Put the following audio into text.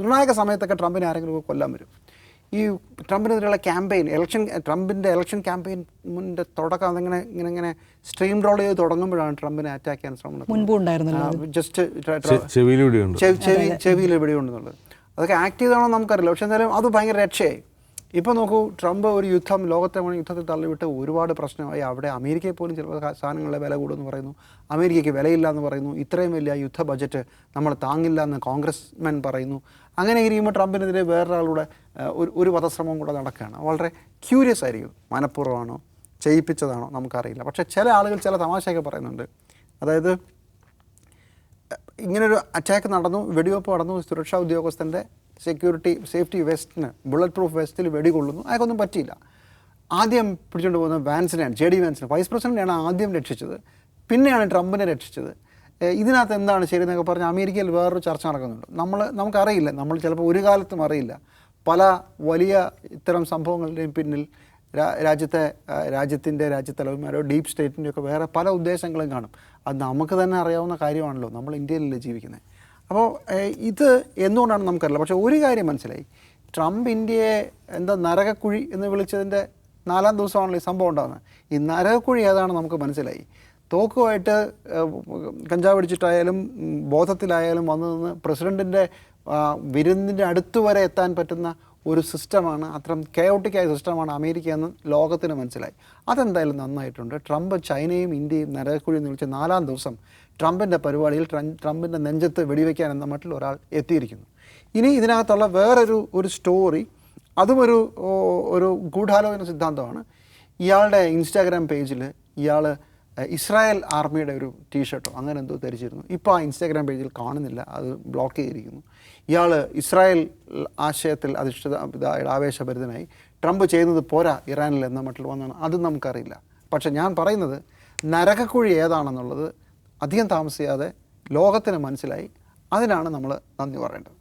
നിർണായക സമയത്തൊക്കെ ട്രംപിനെ ആരെങ്കിലും കൊല്ലാൻ വരും. ഈ ട്രംപിനെതിരെയുള്ള ക്യാമ്പയിൻ ട്രംപിൻ്റെ ഇലക്ഷൻ ക്യാമ്പയിൻ്റെ തുടക്കം അതിങ്ങനെ ഇങ്ങനെ സ്ട്രീം റോൾ ചെയ്ത് തുടങ്ങുമ്പോഴാണ് ട്രംപിനെ അറ്റാക്ക് ചെയ്യാൻ ശ്രമം. ജസ്റ്റ് ചെവിയിൽ വെടിയുണ്ടെന്നുള്ളത് അതൊക്കെ ആക്ട് ചെയ്താണോ നമുക്കറിയില്ല. പക്ഷെ എന്തായാലും അത് ഭയങ്കര രക്ഷയായി. ഇപ്പോൾ നോക്കൂ, ട്രംപ് ഒരു ലോകത്തെ യുദ്ധത്തിൽ തള്ളിവിട്ട് ഒരുപാട് പ്രശ്നമായി. അവിടെ അമേരിക്കയിൽ പോലും ചില സാധനങ്ങളുടെ വില കൂടുമെന്ന് പറയുന്നു, അമേരിക്കയ്ക്ക് വിലയില്ല എന്ന് പറയുന്നു, ഇത്രയും വലിയ യുദ്ധ ബജറ്റ് നമ്മൾ താങ്ങില്ല എന്ന് കോൺഗ്രസ്മെൻ പറയുന്നു. അങ്ങനെ ഇരിക്കുമ്പോൾ ട്രംപിനെതിരെ വേറൊരാളുടെ ഒരു വധശ്രമം കൂടെ നടക്കുകയാണ്. വളരെ ക്യൂരിയസ് ആയിരിക്കും, മനഃപൂർവ്വമാണോ ചെയ്യിപ്പിച്ചതാണോ നമുക്കറിയില്ല. പക്ഷേ ചില ആളുകൾ ചില തമാശയൊക്കെ പറയുന്നുണ്ട്. അതായത് ഇങ്ങനൊരു അറ്റാക്ക് നടന്നു, വെടിവെപ്പ് നടന്നു, സുരക്ഷാ ഉദ്യോഗസ്ഥൻ്റെ സേഫ്റ്റി വെസ്റ്റിന് ബുള്ളറ്റ് പ്രൂഫ് വെസ്റ്റിൽ വെടികൊള്ളുന്നു, അയാൾക്കൊന്നും പറ്റിയില്ല. ആദ്യം പിടിച്ചുകൊണ്ട് പോകുന്നത് വാൻസിനെയാണ്, JD വാൻസിനെ, വൈസ് പ്രസിഡൻ്റാണ് ആദ്യം രക്ഷിച്ചത്, പിന്നെയാണ് ട്രംപിനെ രക്ഷിച്ചത്. ഇതിനകത്ത് എന്താണ് ശരി എന്നൊക്കെ പറഞ്ഞ് അമേരിക്കയിൽ വേറൊരു ചർച്ച നടക്കുന്നുണ്ട്. നമുക്കറിയില്ല, നമ്മൾ ചിലപ്പോൾ ഒരു കാലത്തും അറിയില്ല. പല വലിയ ഇത്തരം സംഭവങ്ങളുടെയും പിന്നിൽ രാജ്യത്തലവന്മാരോ ഡീപ്പ് സ്റ്റേറ്റിൻ്റെയൊക്കെ വേറെ പല ഉദ്ദേശങ്ങളും കാണും. അത് നമുക്ക് തന്നെ അറിയാവുന്ന കാര്യമാണല്ലോ, നമ്മൾ ഇന്ത്യയിലല്ലേ ജീവിക്കുന്നത്. അപ്പോൾ ഇത് എന്തുകൊണ്ടാണ് നമുക്കറിയില്ല. പക്ഷേ ഒരു കാര്യം മനസ്സിലായി, ട്രംപ് ഇന്ത്യയെ നരകക്കുഴി എന്ന് വിളിച്ചതിൻ്റെ 4-ാം ദിവസമാണല്ലോ ഈ സംഭവം ഉണ്ടാകുന്നത്. ഈ നരകക്കുഴി ഏതാണ് നമുക്ക് മനസ്സിലായി. തോക്കുമായിട്ട് കഞ്ചാവ് അടിച്ചിട്ടായാലും ബോധത്തിലായാലും വന്നു നിന്ന് പ്രസിഡൻറ്റിൻ്റെ വിരുന്നിൻ്റെ അടുത്ത് വരെ എത്താൻ പറ്റുന്ന ഒരു സിസ്റ്റമാണ്, അത്തരം കെയോട്ടിക്കായ സിസ്റ്റമാണ് അമേരിക്ക എന്ന് ലോകത്തിന് മനസ്സിലായി. അതെന്തായാലും നന്നായിട്ടുണ്ട്. ട്രംപ് ചൈനയും ഇന്ത്യയും നരകക്കുഴി എന്ന് വിളിച്ച 4-ാം ദിവസം ട്രംപിൻ്റെ പരിപാടിയിൽ ട്രംപിൻ്റെ നെഞ്ചത്ത് വെടിവെക്കാൻ എന്ന മട്ടിൽ ഒരാൾ എത്തിയിരിക്കുന്നു. ഇനി ഇതിനകത്തുള്ള വേറൊരു സ്റ്റോറി, അതും ഒരു ഗൂഢാലോചന സിദ്ധാന്തമാണ്. ഇയാളുടെ ഇൻസ്റ്റാഗ്രാം പേജിൽ ഇയാൾ ഇസ്രായേൽ ആർമിയുടെ ഒരു ടീഷർട്ടോ അങ്ങനെ എന്തോ ധരിച്ചിരുന്നു. ഇപ്പോൾ ആ ഇൻസ്റ്റാഗ്രാം പേജിൽ കാണുന്നില്ല, അത് ബ്ലോക്ക് ചെയ്തിരിക്കുന്നു. ഇയാൾ ഇസ്രായേൽ ആശയത്തിൽ ആവേശഭരിതനായി ട്രംപ് ചെയ്യുന്നത് പോരാ ഇറാനിൽ എന്ന മട്ടിൽ വന്നാണ്. അതും നമുക്കറിയില്ല. പക്ഷെ ഞാൻ പറയുന്നത് നരകക്കുഴി ഏതാണെന്നുള്ളത് അധികം താമസിയാതെ ലോകത്തിന് മനസ്സിലായി. അതിനാണ് നമ്മൾ നന്ദി പറയേണ്ടത്.